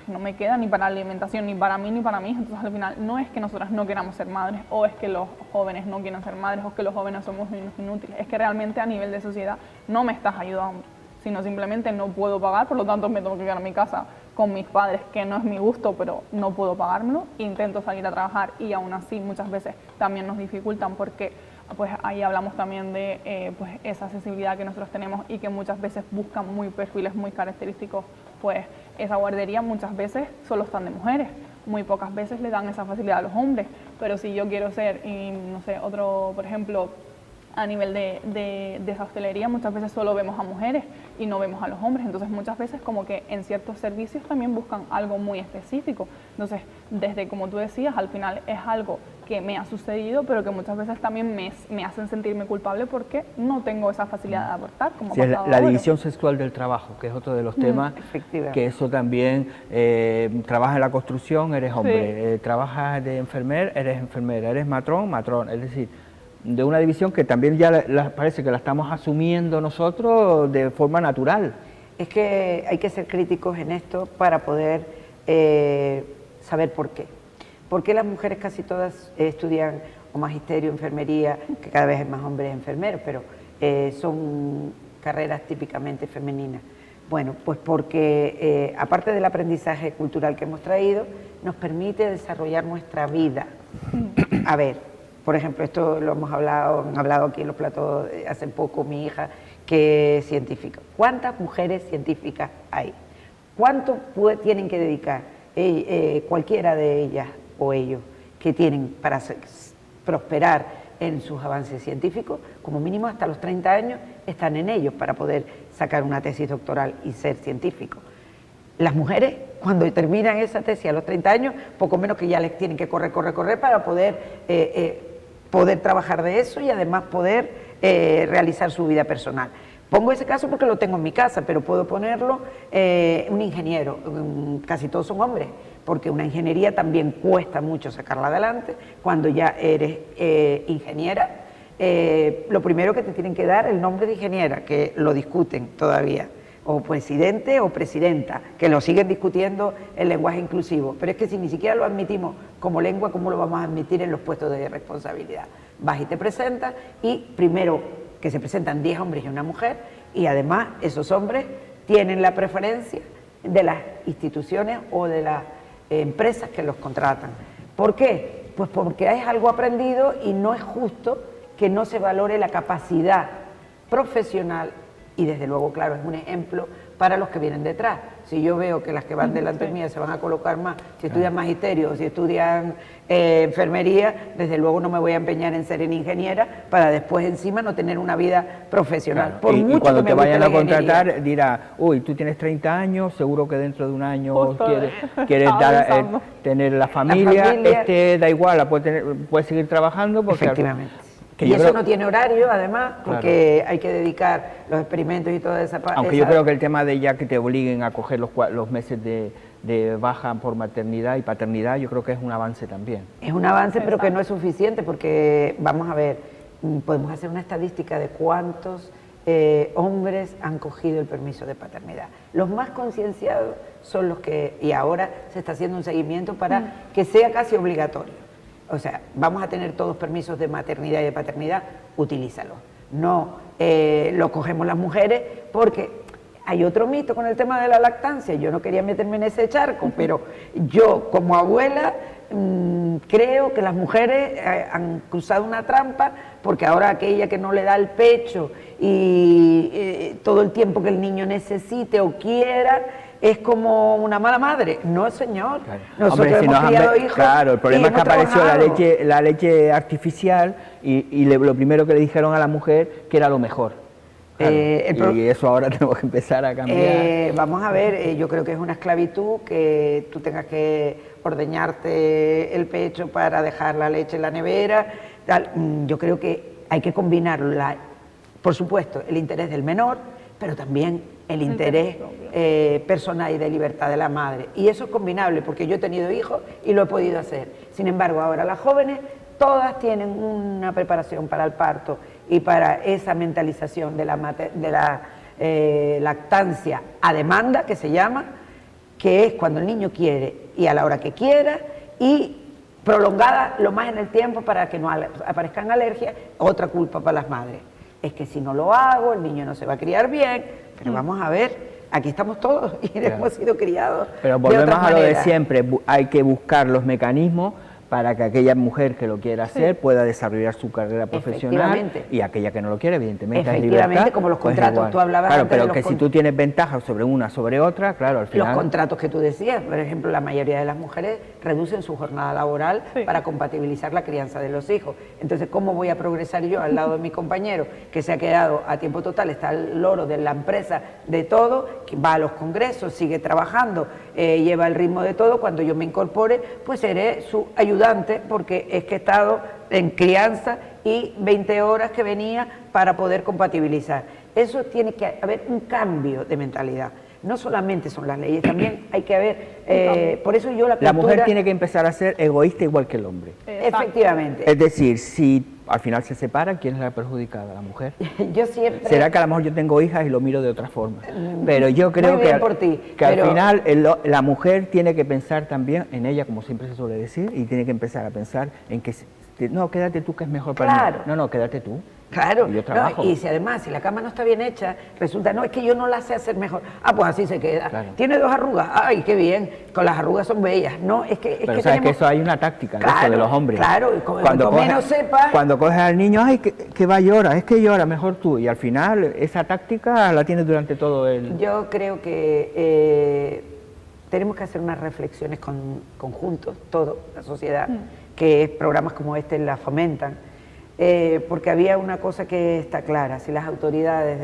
Speaker 3: no me queda ni para alimentación, ni para mí, ni para mí. Entonces, al final, no es que nosotras no queramos ser madres, o es que los jóvenes no quieren ser madres, o es que los jóvenes somos inútiles. Es que realmente a nivel de sociedad no me estás ayudando, sino simplemente no puedo pagar, por lo tanto me tengo que quedar en mi casa con mis padres, que no es mi gusto, pero no puedo pagármelo. Intento salir a trabajar y aún así muchas veces también nos dificultan, porque pues ahí hablamos también de pues esa accesibilidad que nosotros tenemos, y que muchas veces buscan perfiles muy característicos. Pues esa guardería muchas veces solo están de mujeres, muy pocas veces le dan esa facilidad a los hombres. Pero si yo quiero ser, y no sé, otro, por ejemplo, a nivel de esa hostelería, muchas veces solo vemos a mujeres y no vemos a los hombres. Entonces, muchas veces como que en ciertos servicios también buscan algo muy específico. Entonces, desde, como tú decías, al final es algo que me ha sucedido, pero que muchas veces también me hacen sentirme culpable porque no tengo esa facilidad de aportar. Como
Speaker 1: sí, la división sexual del trabajo, que es otro de los temas, que eso también, trabajas en la construcción, eres hombre, sí. Trabajas de enfermera, eres matrón, es decir, de una división que también ya parece que la estamos asumiendo nosotros de forma natural.
Speaker 2: Es que hay que ser críticos en esto para poder saber por qué. ¿Por qué las mujeres casi todas estudian o magisterio, enfermería, que cada vez hay más hombres enfermeros, pero son carreras típicamente femeninas? Bueno, pues porque aparte del aprendizaje cultural que hemos traído, nos permite desarrollar nuestra vida. A ver, por ejemplo, esto lo han hablado aquí en los platos hace poco mi hija, que es científica. ¿Cuántas mujeres científicas hay? ¿Cuánto tienen que dedicar cualquiera de ellas o ellos que tienen para prosperar en sus avances científicos? Como mínimo hasta los 30 años están en ellos para poder sacar una tesis doctoral y ser científico. Las mujeres, cuando terminan esa tesis a los 30 años, poco menos que ya les tienen que correr para poder trabajar de eso y además poder realizar su vida personal. Pongo ese caso porque lo tengo en mi casa, pero puedo ponerlo un ingeniero, casi todos son hombres, porque una ingeniería también cuesta mucho sacarla adelante. Cuando ya eres ingeniera, lo primero que te tienen que dar el nombre de ingeniera, que lo discuten todavía, o presidente o presidenta, que lo siguen discutiendo el lenguaje inclusivo, pero es que si ni siquiera lo admitimos como lengua, ¿cómo lo vamos a admitir en los puestos de responsabilidad? Vas y te presentas, y primero que se presentan 10 hombres y una mujer, y además esos hombres tienen la preferencia de las instituciones o de las empresas que los contratan. ¿Por qué? Pues porque es algo aprendido y no es justo que no se valore la capacidad profesional. Y desde luego, claro, es un ejemplo para los que vienen detrás. Si yo veo que las que van delante mía se van a colocar más, si estudian magisterio o si estudian enfermería, desde luego no me voy a empeñar en ser ingeniera para después encima no tener una vida profesional.
Speaker 1: Claro. Por mucho y cuando te vayan a contratar dirá, uy, tú tienes 30 años, seguro que dentro de un año quieres tener la familia, da igual, puedes seguir trabajando. Porque
Speaker 2: efectivamente. Y eso no tiene horario, además, porque hay que dedicar los experimentos y toda esa parte.
Speaker 1: Aunque yo creo que el tema de ya que te obliguen a coger los meses de baja por maternidad y paternidad, yo creo que es un avance también.
Speaker 2: Es un avance, pero que no es suficiente, porque, vamos a ver, podemos hacer una estadística de cuántos hombres han cogido el permiso de paternidad. Los más concienciados son los que, y ahora se está haciendo un seguimiento para que sea casi obligatorio. O sea, vamos a tener todos permisos de maternidad y de paternidad, utilízalo. No lo cogemos las mujeres porque hay otro mito con el tema de la lactancia. Yo no quería meterme en ese charco, pero yo como abuela creo que las mujeres han cruzado una trampa, porque ahora aquella que no le da el pecho y todo el tiempo que el niño necesite o quiera es como una mala madre. No, señor.
Speaker 1: Claro.
Speaker 2: Nosotros
Speaker 1: Hombre,
Speaker 2: hemos criado hijos.
Speaker 1: Claro, el problema es que apareció la leche artificial y lo primero que le dijeron a la mujer que era lo mejor. Claro, y eso ahora tenemos que empezar a cambiar.
Speaker 2: Vamos a ver, yo creo que es una esclavitud que tú tengas que ordeñarte el pecho para dejar la leche en la nevera. Yo creo que hay que combinar, por supuesto, el interés del menor, pero también el interés personal y de libertad de la madre. Y eso es combinable, porque yo he tenido hijos y lo he podido hacer. Sin embargo, ahora las jóvenes todas tienen una preparación para el parto y para esa mentalización de la lactancia a demanda, que se llama, que es cuando el niño quiere y a la hora que quiera, y prolongada lo más en el tiempo para que no aparezcan alergias. Otra culpa para las madres es que si no lo hago, el niño no se va a criar bien, pero vamos a ver, aquí estamos todos y hemos sido criados.
Speaker 1: Pero volvemos a lo de siempre, hay que buscar los mecanismos para que aquella mujer que lo quiera hacer pueda desarrollar su carrera profesional, y aquella que no lo quiere, evidentemente, es libertad,
Speaker 2: como los contratos,
Speaker 1: pues
Speaker 2: tú hablabas
Speaker 1: claro,
Speaker 2: antes
Speaker 1: pero que si tú tienes ventajas sobre una sobre otra, claro, al final...
Speaker 2: Los contratos que tú decías, por ejemplo, la mayoría de las mujeres reducen su jornada laboral para compatibilizar la crianza de los hijos. Entonces, ¿cómo voy a progresar yo al lado de mi compañero que se ha quedado a tiempo total, está el loro de la empresa de todo, que va a los congresos, sigue trabajando, lleva el ritmo de todo? Cuando yo me incorpore, pues seré su ayudante, porque es que he estado en crianza y 20 horas que venía para poder compatibilizar. Eso tiene que haber un cambio de mentalidad. No solamente son las leyes, también hay que haber, por eso yo
Speaker 1: la mujer tiene que empezar a ser egoísta igual que el hombre.
Speaker 2: Efectivamente.
Speaker 1: Es decir, si al final se separan, ¿quién es la perjudicada? ¿La mujer?
Speaker 2: Yo siempre...
Speaker 1: Será que a lo mejor yo tengo hijas y lo miro de otra forma, pero yo creo que al final la mujer tiene que pensar también en ella, como siempre se suele decir, y tiene que empezar a pensar en que no, quédate tú que es mejor para mí. No, quédate tú.
Speaker 2: Claro,
Speaker 1: y yo trabajo.
Speaker 2: Y si además, si la cama no está bien hecha, resulta, no, es que yo no la sé hacer mejor. Ah, pues así se queda. Claro. Tiene 2 arrugas, ay, qué bien, con las arrugas son bellas. No, es que...
Speaker 1: Pero sabes que eso hay una táctica, eso de los hombres.
Speaker 2: Claro, y cuando menos sepas...
Speaker 1: Cuando coges al niño, ay, que va a llorar, es que llora, mejor tú. Y al final, esa táctica la tienes durante todo el...
Speaker 2: Yo creo que tenemos que hacer unas reflexiones conjuntos, toda la sociedad, que programas como este la fomentan. Porque había una cosa que está clara: si las autoridades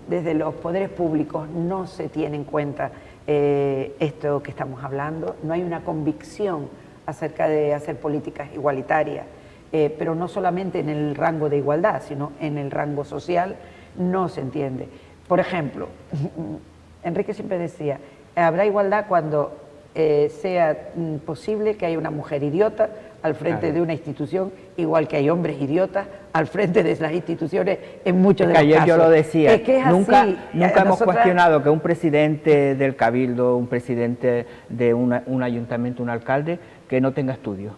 Speaker 2: desde los poderes públicos no se tiene en cuenta esto que estamos hablando, no hay una convicción acerca de hacer políticas igualitarias, pero no solamente en el rango de igualdad, sino en el rango social, no se entiende. Por ejemplo, Enrique siempre decía, habrá igualdad cuando sea posible que haya una mujer idiota al frente de una institución, igual que hay hombres idiotas al frente de las instituciones en muchos de los casos.
Speaker 1: Ayer yo lo decía,
Speaker 2: es que es
Speaker 1: nunca
Speaker 2: así.
Speaker 1: Hemos cuestionado que un presidente del Cabildo, un presidente de un ayuntamiento, un alcalde, que no tenga estudios.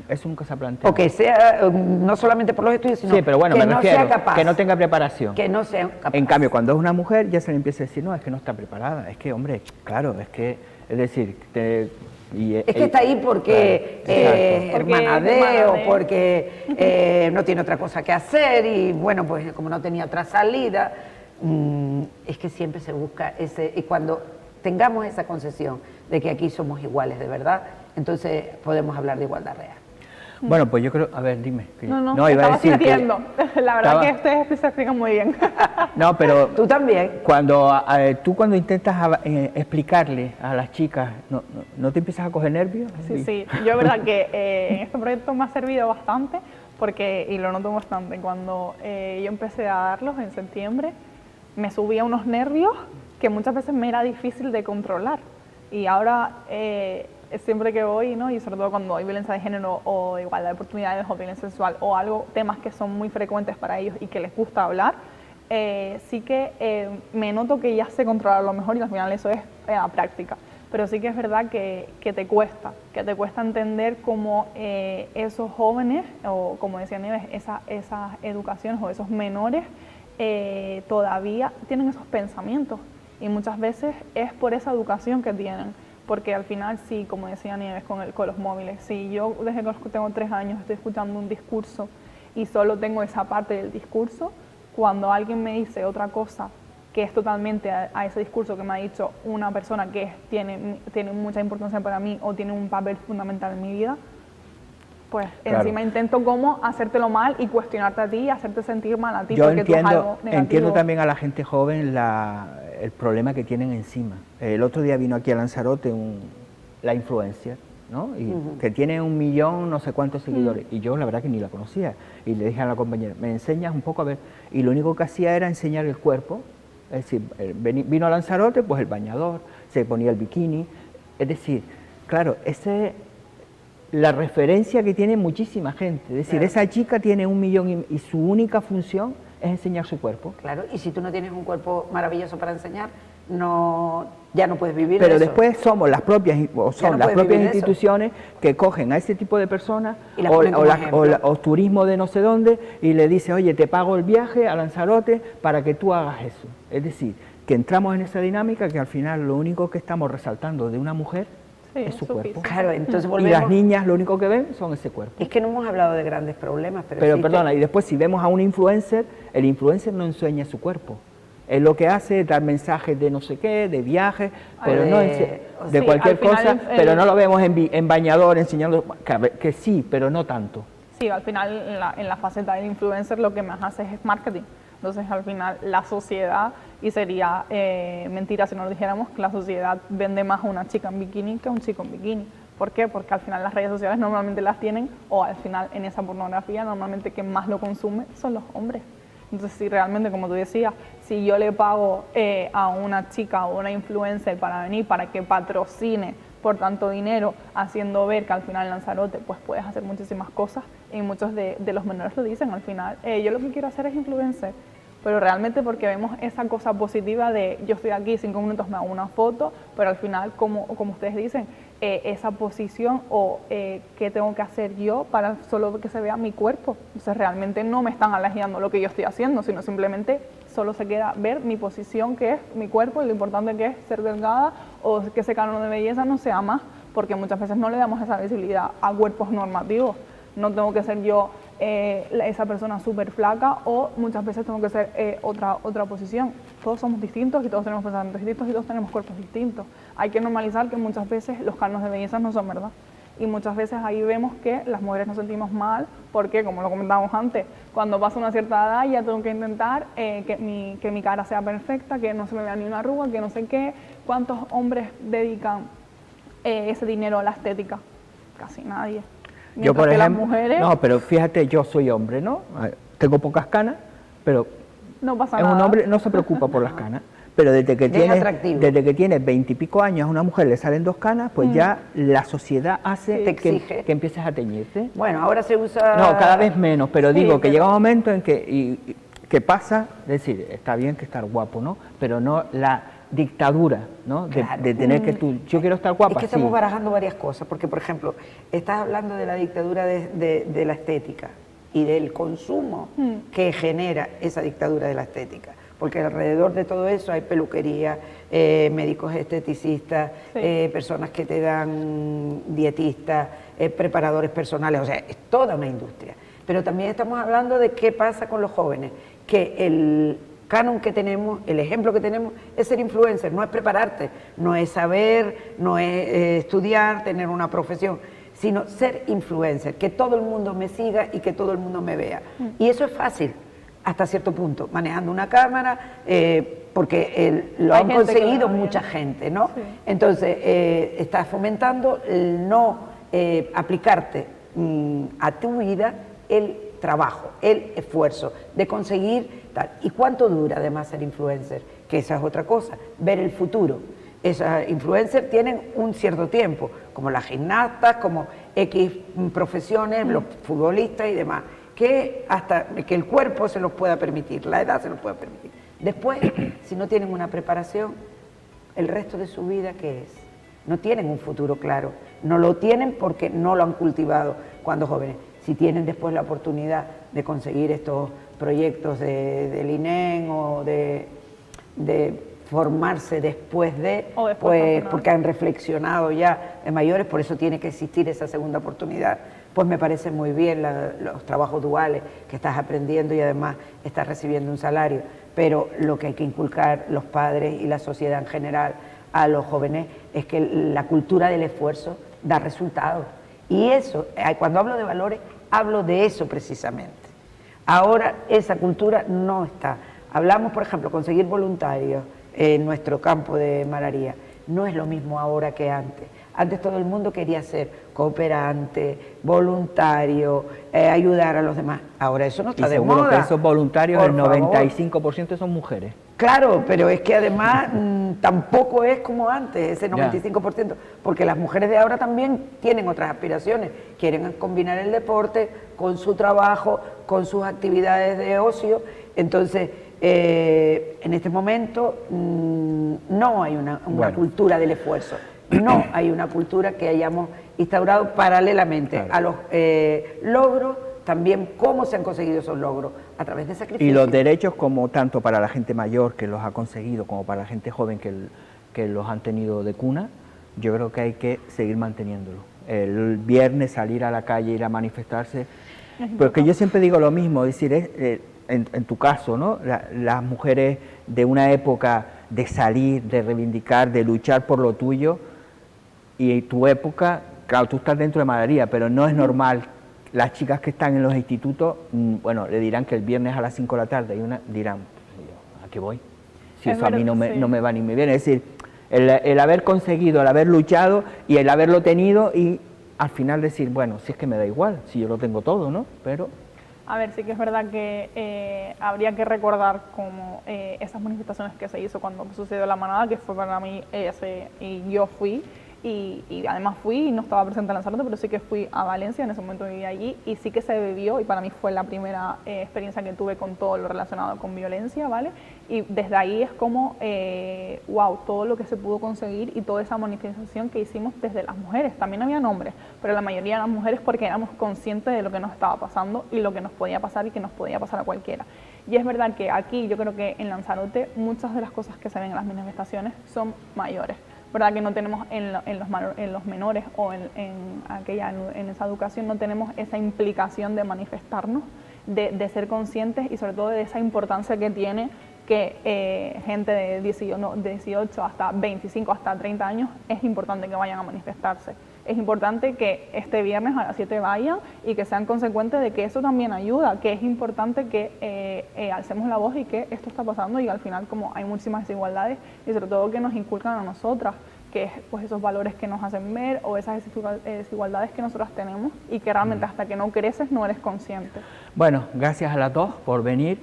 Speaker 1: Eso nunca se ha planteado.
Speaker 2: O que sea, no solamente por los estudios, sino
Speaker 1: pero bueno,
Speaker 2: que no sea capaz.
Speaker 1: Que no tenga preparación.
Speaker 2: Que no sea capaz.
Speaker 1: En cambio, cuando es una mujer, ya se le empieza a decir, no, es que no está preparada. Es que, hombre, claro, es decir...
Speaker 2: es que está ahí porque hermana de, o porque no tiene otra cosa que hacer, y bueno, pues como no tenía otra salida, es que siempre se busca ese... Y cuando tengamos esa concesión de que aquí somos iguales de verdad, entonces podemos hablar de igualdad real.
Speaker 1: Bueno, pues yo creo... A ver, dime.
Speaker 3: No, iba a decir sintiendo. La verdad que ustedes se explican muy bien.
Speaker 1: No, pero...
Speaker 2: Tú también.
Speaker 1: Tú cuando intentas explicarle a las chicas, ¿no te empiezas a coger nervios?
Speaker 3: Sí. Yo verdad que en este proyecto me ha servido bastante, porque, y lo noto bastante, cuando yo empecé a darlos en septiembre, me subía unos nervios que muchas veces me era difícil de controlar. Y ahora siempre que voy, ¿no? Y sobre todo cuando hay violencia de género o igualdad de oportunidades o violencia sexual o algo, temas que son muy frecuentes para ellos y que les gusta hablar, sí que me noto que ya sé controlar lo mejor y al final eso es a práctica. Pero sí que es verdad que te cuesta entender cómo esos jóvenes, o como decía Nieves, esas educaciones o esos menores todavía tienen esos pensamientos. Y muchas veces es por esa educación que tienen, porque al final sí, como decía Nieves con los móviles, si yo desde que tengo 3 años estoy escuchando un discurso y solo tengo esa parte del discurso, cuando alguien me dice otra cosa que es totalmente a ese discurso que me ha dicho una persona que tiene mucha importancia para mí o tiene un papel fundamental en mi vida, pues claro, encima intento cómo hacértelo mal y cuestionarte a ti y hacerte sentir mal a ti.
Speaker 1: Yo
Speaker 3: porque tú es algo negativo.
Speaker 1: Entiendo también a la gente joven el problema que tienen encima. El otro día vino aquí a Lanzarote la influencer, ¿no? Y que tiene 1 millón, no sé cuántos seguidores, y yo la verdad que ni la conocía, y le dije a la compañera, me enseñas un poco a ver, y lo único que hacía era enseñar el cuerpo, es decir, vino a Lanzarote, pues el bañador, se ponía el bikini, es decir, claro, la referencia que tiene muchísima gente, es decir, claro, esa chica tiene 1 millón y su única función es enseñar su cuerpo.
Speaker 2: Claro, y si tú no tienes un cuerpo maravilloso para enseñar, ya no puedes vivir.
Speaker 1: Pero
Speaker 2: eso.
Speaker 1: Después somos las propias instituciones que cogen a ese tipo de personas o turismo de no sé dónde y le dice, oye, te pago el viaje a Lanzarote para que tú hagas eso. Es decir, que entramos en esa dinámica que al final lo único que estamos resaltando de una mujer es su cuerpo.
Speaker 2: Claro, entonces
Speaker 1: y las niñas lo único que ven son ese cuerpo.
Speaker 2: Es que no hemos hablado de grandes problemas,
Speaker 1: pero perdona, y después si vemos a un influencer, el influencer no enseña su cuerpo. Él lo que hace es dar mensajes de no sé qué, de viajes, pero no de cualquier cosa, pero no lo vemos en bañador enseñando, que sí, pero no tanto.
Speaker 3: Sí, al final en la faceta del influencer lo que más hace es marketing. Entonces al final la sociedad, y sería mentira si no lo dijéramos, que la sociedad vende más a una chica en bikini que a un chico en bikini. ¿Por qué? Porque al final las redes sociales normalmente las tienen, o al final en esa pornografía normalmente quien más lo consume son los hombres. Entonces, si realmente, como tú decías, si yo le pago a una chica o una influencer para venir, para que patrocine por tanto dinero, haciendo ver que al final en Lanzarote pues puedes hacer muchísimas cosas, y muchos de los menores lo dicen al final, yo lo que quiero hacer es influencer, pero realmente porque vemos esa cosa positiva de yo estoy aquí 5 minutos, me hago una foto, pero al final, como ustedes dicen, esa posición o qué tengo que hacer yo para solo que se vea mi cuerpo. Entonces realmente no me están elogiando lo que yo estoy haciendo, sino simplemente solo se queda ver mi posición, que es mi cuerpo, y lo importante que es ser delgada, o que ese canon de belleza no sea más, porque muchas veces no le damos esa visibilidad a cuerpos normativos. No tengo que ser yo esa persona súper flaca, o muchas veces tengo que ser otra posición. Todos somos distintos y todos tenemos pensamientos distintos y todos tenemos cuerpos distintos. Hay que normalizar que muchas veces los cánones de belleza no son verdad. Y muchas veces ahí vemos que las mujeres nos sentimos mal porque, como lo comentábamos antes, cuando pasa una cierta edad ya tengo que intentar que mi cara sea perfecta, que no se me vea ni una arruga, que no sé qué. ¿Cuántos hombres dedican ese dinero a la estética? Casi nadie.
Speaker 1: Yo, por ejemplo, no, pero fíjate, yo soy hombre, ¿no? Tengo pocas canas, pero
Speaker 3: no pasa nada.
Speaker 1: Un hombre no se preocupa por las canas, pero desde que tiene 20 y pico años a una mujer le salen 2 canas, pues ya la sociedad hace que empieces a teñirte.
Speaker 2: Bueno, ahora se usa...
Speaker 1: No, cada vez menos, pero digo que llega un momento en que pasa, es decir, está bien que estar guapo, ¿no? Pero no la dictadura, ¿no? Claro. De tener que yo quiero estar guapa.
Speaker 2: Es que estamos barajando varias cosas, porque por ejemplo, estás hablando de la dictadura de la estética y del consumo que genera esa dictadura de la estética, porque alrededor de todo eso hay peluquería, médicos esteticistas, personas que te dan dietistas, preparadores personales, o sea, es toda una industria. Pero también estamos hablando de qué pasa con los jóvenes, que el canon que tenemos, el ejemplo que tenemos es ser influencer, no es prepararte, no es saber, no es estudiar, tener una profesión, sino ser influencer, que todo el mundo me siga y que todo el mundo me vea. Y eso es fácil, hasta cierto punto, manejando una cámara, porque lo han conseguido mucha gente, ¿no? Sí. Entonces, estás fomentando el no aplicarte a tu vida el trabajo, el esfuerzo de conseguir tal. ¿Y cuánto dura además ser influencer? Que esa es otra cosa, ver el futuro. Esas influencers tienen un cierto tiempo, como las gimnastas, como X profesiones, los futbolistas y demás, que hasta que el cuerpo se los pueda permitir, la edad se los pueda permitir. Después, si no tienen una preparación, el resto de su vida, ¿qué es? No tienen un futuro claro, no lo tienen porque no lo han cultivado cuando jóvenes. Si tienen después la oportunidad de conseguir estos proyectos del INEM o de formarse después pues porque han reflexionado ya de mayores, por eso tiene que existir esa segunda oportunidad. Pues me parece muy bien los trabajos duales que estás aprendiendo y además estás recibiendo un salario, pero lo que hay que inculcar los padres y la sociedad en general a los jóvenes es que la cultura del esfuerzo da resultados. Y eso, cuando hablo de valores, hablo de eso precisamente. Ahora esa cultura no está. Hablamos, por ejemplo, conseguir voluntarios en nuestro campo de malaria. No es lo mismo ahora que antes. Antes todo el mundo quería ser cooperante, voluntario, ayudar a los demás. Ahora eso no está de moda.
Speaker 1: Y seguro que esos voluntarios, el 95% son mujeres.
Speaker 2: Claro, pero es que además tampoco es como antes, ese 95%, porque las mujeres de ahora también tienen otras aspiraciones. Quieren combinar el deporte con su trabajo, con sus actividades de ocio. Entonces, en este momento no hay una cultura del esfuerzo. No hay una cultura que hayamos instaurado paralelamente a los logros, también cómo se han conseguido esos logros, a través de sacrificios.
Speaker 1: Y los derechos, como tanto para la gente mayor que los ha conseguido, como para la gente joven que los han tenido de cuna, yo creo que hay que seguir manteniéndolos. El viernes salir a la calle, ir a manifestarse, porque yo siempre digo lo mismo, es decir, en tu caso, ¿no? Las mujeres de una época de salir, de reivindicar, de luchar por lo tuyo, y tu época, claro, tú estás dentro de Malaria, pero no es normal. Las chicas que están en los institutos, bueno, le dirán que el viernes a las 5 de la tarde, y una dirán, ¿a qué voy? Si eso a mí no me va ni me viene. Es decir, el haber conseguido, el haber luchado y el haberlo tenido y al final decir, bueno, si es que me da igual, si yo lo tengo todo, ¿no? Pero...
Speaker 3: A ver, sí que es verdad que habría que recordar como esas manifestaciones que se hizo cuando sucedió la manada, que fue para mí y yo fui. Y además fui y no estaba presente en Lanzarote, pero sí que fui a Valencia, en ese momento vivía allí y sí que se vivió y para mí fue la primera experiencia que tuve con todo lo relacionado con violencia, ¿vale? Y desde ahí es como, wow, todo lo que se pudo conseguir y toda esa manifestación que hicimos desde las mujeres. También había hombres, pero la mayoría eran mujeres porque éramos conscientes de lo que nos estaba pasando y lo que nos podía pasar y que nos podía pasar a cualquiera. Y es verdad que aquí, yo creo que en Lanzarote, muchas de las cosas que se ven en las manifestaciones son mayores. ¿Verdad? Que no tenemos en los menores o en esa educación no tenemos esa implicación de manifestarnos, de ser conscientes y sobre todo de esa importancia que tiene que gente de 18 hasta 25, hasta 30 años es importante que vayan a manifestarse. Es importante que este viernes a las 7 vayan y que sean consecuentes de que eso también ayuda, que es importante que alcemos la voz y que esto está pasando y al final como hay muchísimas desigualdades y sobre todo que nos inculcan a nosotras, que es pues esos valores que nos hacen ver o esas desigualdades que nosotras tenemos y que realmente hasta que no creces no eres consciente.
Speaker 1: Bueno, gracias a las dos por venir.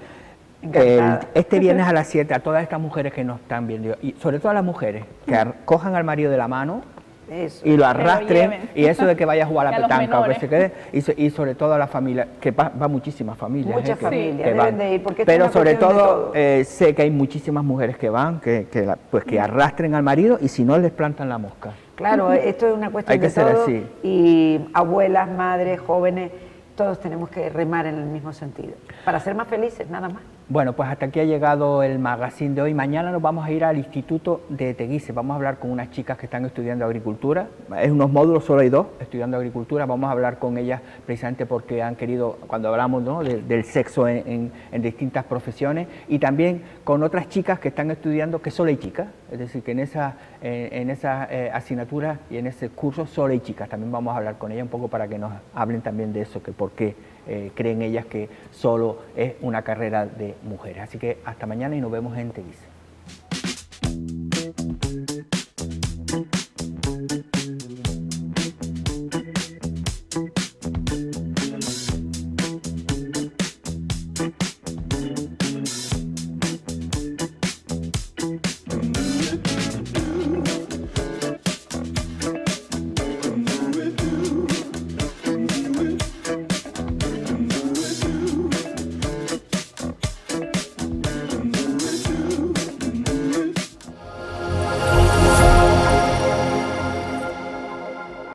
Speaker 1: Este viernes a las 7 a todas estas mujeres que nos están viendo y sobre todo a las mujeres que cojan al marido de la mano y lo arrastren y eso de que vaya a jugar a la petanca o que se quede y sobre todo a la familia, que va muchísimas familias.
Speaker 2: Muchas familias que
Speaker 1: deben
Speaker 2: de ir porque
Speaker 1: pero sobre todo sé que hay muchísimas mujeres que van, que arrastren al marido y si no les plantan la mosca.
Speaker 2: Claro, esto es una cuestión de todo y abuelas, madres, jóvenes, todos tenemos que remar en el mismo sentido para ser más felices, nada más.
Speaker 1: Bueno, pues hasta aquí ha llegado el magazine de hoy. Mañana nos vamos a ir al Instituto de Teguise. Vamos a hablar con unas chicas que están estudiando agricultura. Es unos módulos, solo hay 2, estudiando agricultura. Vamos a hablar con ellas precisamente porque han querido, cuando hablamos, ¿no?, del sexo en distintas profesiones, y también con otras chicas que están estudiando, que solo hay chicas, es decir, que en esa asignatura y en ese curso solo hay chicas. También vamos a hablar con ellas un poco para que nos hablen también de eso, que por qué creen ellas que solo es una carrera de mujeres. Así que hasta mañana y nos vemos en Teguise.